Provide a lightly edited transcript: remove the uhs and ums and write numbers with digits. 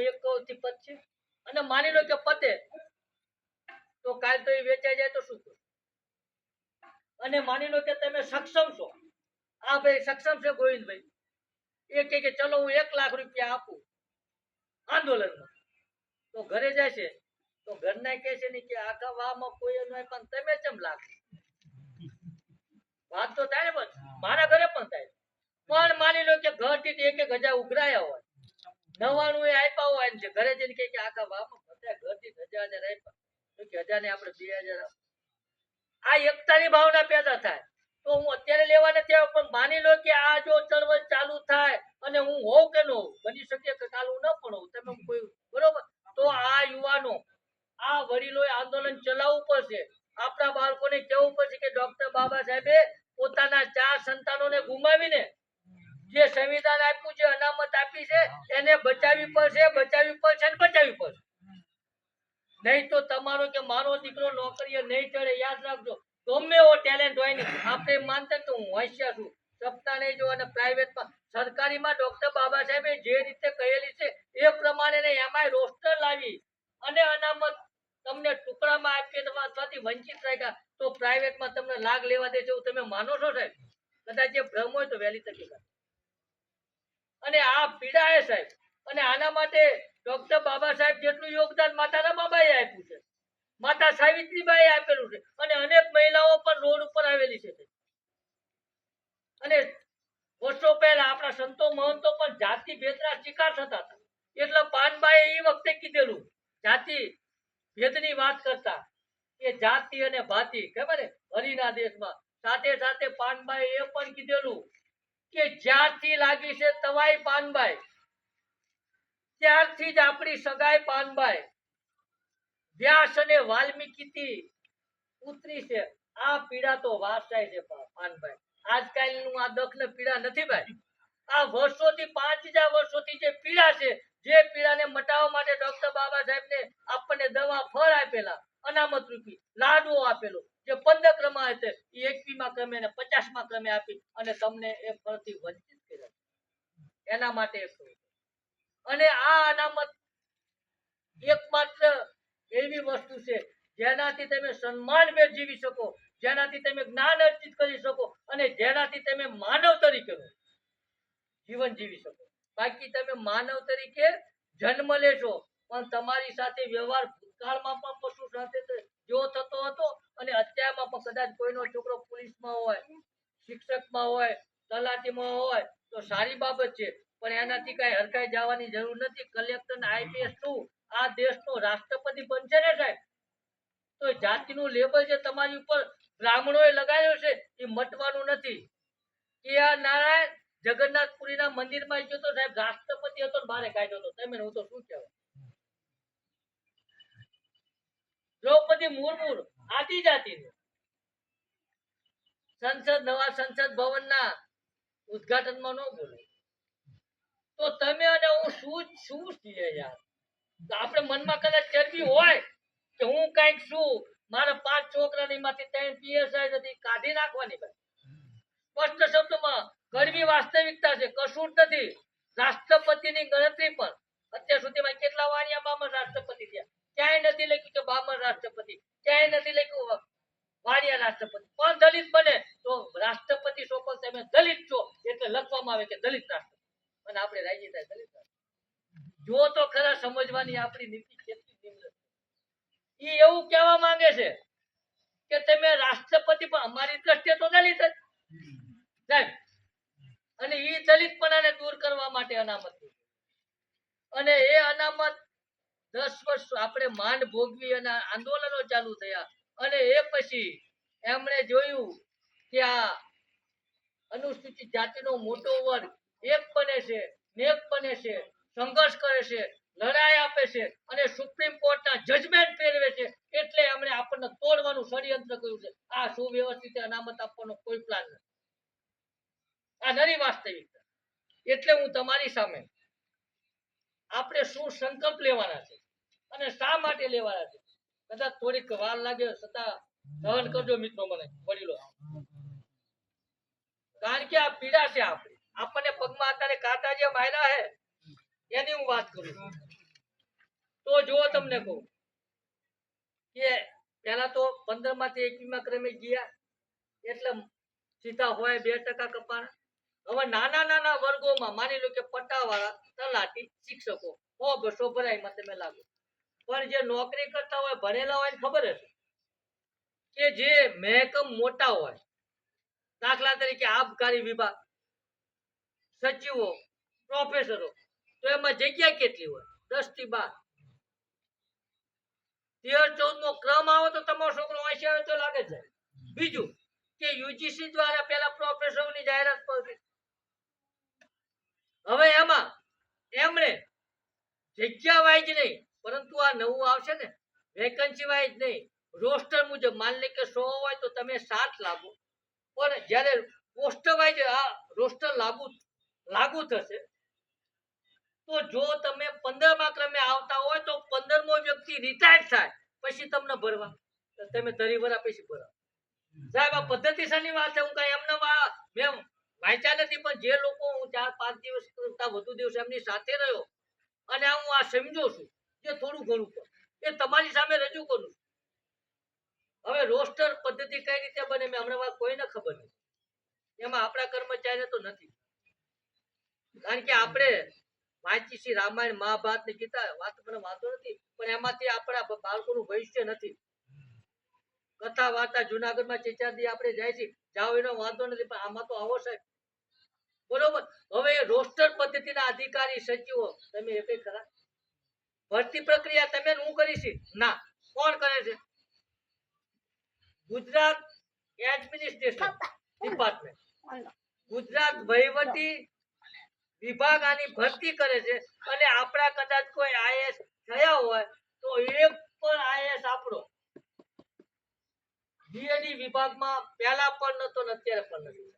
એક થી પતશે અને માની લો કે પતે તો કાલ તો એ વેચાઈ જાય તો શું કરું? અને માની લો કે તમે સક્ષમ છો, આ ભાઈ સક્ષમ છે ગોવિંદભાઈ, એ કે ચલો હું 1 લાખ રૂપિયા આપું આંદોલનમાં, તો ઘરે જાય છે તો ઘરના કહે છે ને કે આખા વાહમાં કોઈ ન પણ તમે કેમ લાખ? વાત તો થાય ને, પણ મારા ઘરે પણ થાય. પણ માની લો કે ઘર થી 1,000 ઉઘરાયા હોય, 99 એ આપ્યા હોય ને ઘરે જઈને કે આખા વાહમાં બધા ઘર થી 1,000 આપ્યા, તો કે 1000 ને આપણે 2,000 આ એકતાની ભાવના પેદા થાય. તો હું અત્યારે લેવા નથી આવ્યો, પણ માની લો કે આ જો ચળવળ ચાલુ થાય અને હું હોઉં કે ન હોઉં, બની શકે કે કાલ હું ન પણ હોઉં, તમે કોઈ બરોબર, તો આ યુવાનો આ વડીલોએ આંદોલન ચલાવવું પડશે. આપણા બાળકોને કહેવું પડશે કે ડોક્ટર બાબા સાહેબે પોતાના 4 સંતાનોને ગુમાવીને જે સંવિધાન આપ્યું છે, અનામત આપી છે, એને બચાવવી પડશે, બચાવવી પડશે અને બચાવવી પડશે. નહીં તો તમારો કે મારો દીકરો નોકરીએ નહીં ચડે. યાદ રાખજો, ગમે એવો ટેલેન્ટ હોય ને, આપણે માનતા કે હું હોશિયાર છું, સપના નહીં જો. અને પ્રાઇવેટમાં, સરકારીમાં ડોક્ટર બાબા સાહેબે જે રીતે કહેલી છે એ પ્રમાણે એમાંય રોસ્ટર લાવી અને અનામત તમને ટુકડામાં આપીએ, તમારાથી વંચિત રાખ્યા, તો પ્રાઇવેટમાં તમને લાગ લેવા દે છે એવું તમે માનો છો સાહેબ? કદાચ જે ભ્રમ હોય તો વહેલી તકે. અને આ પીડા એ સાહેબ, અને આના માટે ડોક્ટર બાબા સાહેબ જેટલું યોગદાન માતા રમાબાઈએ આપ્યું છે, માતા સાવિત્રીબાઈએ આપેલું છે, અને અનેક મહિલાઓ પણ રોડ ઉપર આવેલી છે. અને વર્ષો પહેલા આપણા સંતો મહંતો પણ જાતિ ભેદના શિકાર થતા હતા. એટલે પાનબાઈએ એ વખતે કીધેલું, જાતિ ભેદની વાત કરતા કે જાતિ અને ભાતિ, ખબર ને, હરિના દેશમાં. સાથે સાથે પાનબાઈએ એ પણ કીધેલું કે જ્યારથી લાગી છે તવાઈ પાનબાઈ, ત્યારથી જ આપણી સગાઈ પાનબાઈ. વ્યાસ અને વાલ્મીકીથી ઉતરી છે આ પીડા, તો વારસાઈ છે પાનભાઈ. આજકાલનું આ દખલ પીડા નથી ભાઈ, આ વર્ષોથી 5000 વર્ષોથી જે પીડા છે, જે પીડાને મટાવવા માટે ડોક્ટર બાબા સાહેબને આપણને દવા ફળ આપેલા, અનામત રૂપી લાડવો આપેલો, જે 15 ક્રમે છે એ 21માં ક્રમે અને 50માં ક્રમે આપી અને તમને એ ફળથી વંચિત કર્યા. એના માટે અને આ અનામત એકમાત્ર એવી વસ્તુ છે જેનાથી તમે સન્માનભેર જીવી શકો, જેનાથી તમે જ્ઞાન અર્જિત કરી શકો અને જેનાથી તમે માનવ તરીકે જીવન જીવી શકો. બાકી તમે માનવ તરીકે જન્મ લેશો પણ તમારી સાથે વ્યવહાર ભૂતકાળમાં પણ પશુ સાથે જો થતો હતો અને અત્યારમાં પણ કદાચ કોઈનો છોકરો પોલીસમાં હોય, શિક્ષકમાં હોય, તલાટીમાં હોય તો સારી બાબત છે, પણ એનાથી કઈ હરકાઈ જવાની જરૂર નથી. કલેક્ટર ને આઈપીએસ શું આ દેશનો રાષ્ટ્રપતિ બનશે ને સાહેબ, તો જાતિનું લેબલ જે તમારી ઉપર બ્રાહ્મણોએ લગાવ્યો છે એ મટવાનું નથી. કે આ નારાયણ જગન્નાથપુરીના મંદિરમાં ગયો તો સાહેબ, રાષ્ટ્રપતિ હતો ને બારે કાઢ્યો હતો. તમે હું તો શું કહેવાય? દ્રૌપદી મુર્મુ આદિજાતિ સંસદ, નવા સંસદ ભવનના ઉદ્ઘાટનમાં ન બોલે તો તમે અને હું શું છીએ યાર? આપણે મનમાં કદાચ ચરબી હોય કે હું કઈક છું, મારા 5 છોકરાની માંથી 3 પીએસઆઈ નથી, કાઢી નાખવાની ભાઈ. સ્પષ્ટ શબ્દમાં કડવી વાસ્તવિકતા છે, કશું જ નથી. રાષ્ટ્રપતિની ગણતરી પણ અત્યાર સુધીમાં કેટલા વાણિયા બામણ રાષ્ટ્રપતિ થયા? ક્યાંય નથી લખ્યું કે બામણ રાષ્ટ્રપતિ, ક્યાંય નથી લખ્યું વાણિયા રાષ્ટ્રપતિ. પણ દલિત બને તો રાષ્ટ્રપતિ સોપલ તમે દલિત છો એટલે લખવામાં આવે કે દલિત રાષ્ટ્રપતિ, અને આપણે રાજી થાય દલિત રાષ્ટ્રપતિ. જો તો ખરા સમજવાની આપણી નીતિ કેટલી નિમ્ન. એ એવું કહેવા માંગે છે કે તમે રાષ્ટ્રપતિ, પણ અમારી દ્રષ્ટિએ તો દલિત જ સાહેબ. અને એ દલિતપણાને દૂર કરવા માટે અનામત, અને એ અનામત 10 વર્ષ આપણે માંડ ભોગવી અને આંદોલનો ચાલુ થયા. અને એ પછી એમણે જોયું કે આ અનુસૂચિત જાતિનો મોટો વર્ગ એક બને છે, નેક બને છે, સંઘર્ષ કરે છે, લડાઈ આપે છે અને સુપ્રીમ કોર્ટના જજમેન્ટ ફેરવે છે. એટલે એમણે આપણને તોડવાનું ષડયંત્ર કર્યું છે. આ સુવ્યવસ્થિત અનામત આપવાનો કોઈ પ્લાન નથી. આ નરી વાસ્તવિકતા. એટલે હું તમારી સામે આપણે શું સંકલ્પ લેવાના છે અને શા માટે લેવાના છે, કદાચ થોડીક વાર લાગે છતાં સહન કરજો મિત્રો, મને વડીલો, કારણ કે આ પીડા છે આપણી. આપણને પગમાં અત્યારે કાંટા જે માર્યા હે એની હું વાત કરું છું. તો જો તમને કહું કે પેલા તો 15 માંથી 21 ક્રમે ગયા એટલે સીધા હોય 2% કપાણા. હવે નાના નાના વર્ગોમાં માની લો કે પટ્ટાવાળા, તલાટી, શિક્ષકો 100-200 ભરાયમાં તમે લાગો. પણ જે નોકરી કરતા હોય ભણેલા હોય એને ખબર હશે કે જે મહેકમ મોટા હોય, દાખલા તરીકે આબકારી વિભાગ, સચિવો, પ્રોફેસરો, તો એમાં જગ્યા કેટલી હોય? 10 થી 12. 13-14 ક્રમ આવે તો તમારો છોકરો 80 આવે તો લાગે છે. બીજું કે યુજીસી દ્વારા પેલા પ્રોફેસરોની જાહેરાત કરી. હવે એમાં એમણે જગ્યા વાઇઝ નહીં, પરંતુ આ નવું આવશે ને વેકન્સી વાઇઝ નહીં, રોસ્ટર મુજબ. માની લે કે 100 હોય તો તમે 7 લાગો, પણ જ્યારે પોસ્ટ વાઇઝ આ રોસ્ટર લાગુ થશે તો જો તમે 15મા ક્રમે આવતા હોય તો 15મો વ્યક્તિ રિટાયર થાય પછી તમને ભરવા, તો તમે 30 વર્ષ પછી ભરવા. સાહેબ આ પદ્ધતિસરની વાત છે. હું કઈ એમને મેં વાંચ્યા નથી, પણ જે લોકો હું 4-5 દિવસ કરતા વધુ દિવસ એમની સાથે રહ્યો અને હું આ સમજો છું જે થોડું ઘણું પણ એ તમારી સામે રજૂ કરું છું. હવે રોસ્ટર પદ્ધતિ કઈ રીતે બને મેં હમણાં વાત કોઈને ખબર નથી, એમાં આપણા કર્મચારીને તો નથી, કારણ કે આપણે વાંચી છીએ રામાયણ, મહાભારત ની ગીતા, વાત મને વાંધો નથી, પણ એમાંથી આપણા બાળકોનું ભવિષ્ય નથી. કથા વાર્તા જુનાગઢમાં ચેચાદી આપણે જાય છે, જાઓ એનો વાંધો નથી, પણ આમાં તો આવો સાહેબ. બરોબર. હવે રોસ્ટર પદ્ધતિના અધિકારી સચિવો તમે એક ખરા? ભરતી પ્રક્રિયા તમે હું કરીશ? ના. કોણ કરે છે? ગુજરાત એડમિનિસ્ટ્રેશન ડિપાર્ટમેન્ટ, ગુજરાત વહીવટી વિભાગ આની ભરતી કરે છે. અને આપણા કદાચ કોઈ આઈએસ થયા હોય તો એક પણ આઈએસ આપણો ડીએડી વિભાગમાં પહેલા પણ નતો ને અત્યારે પણ નથી.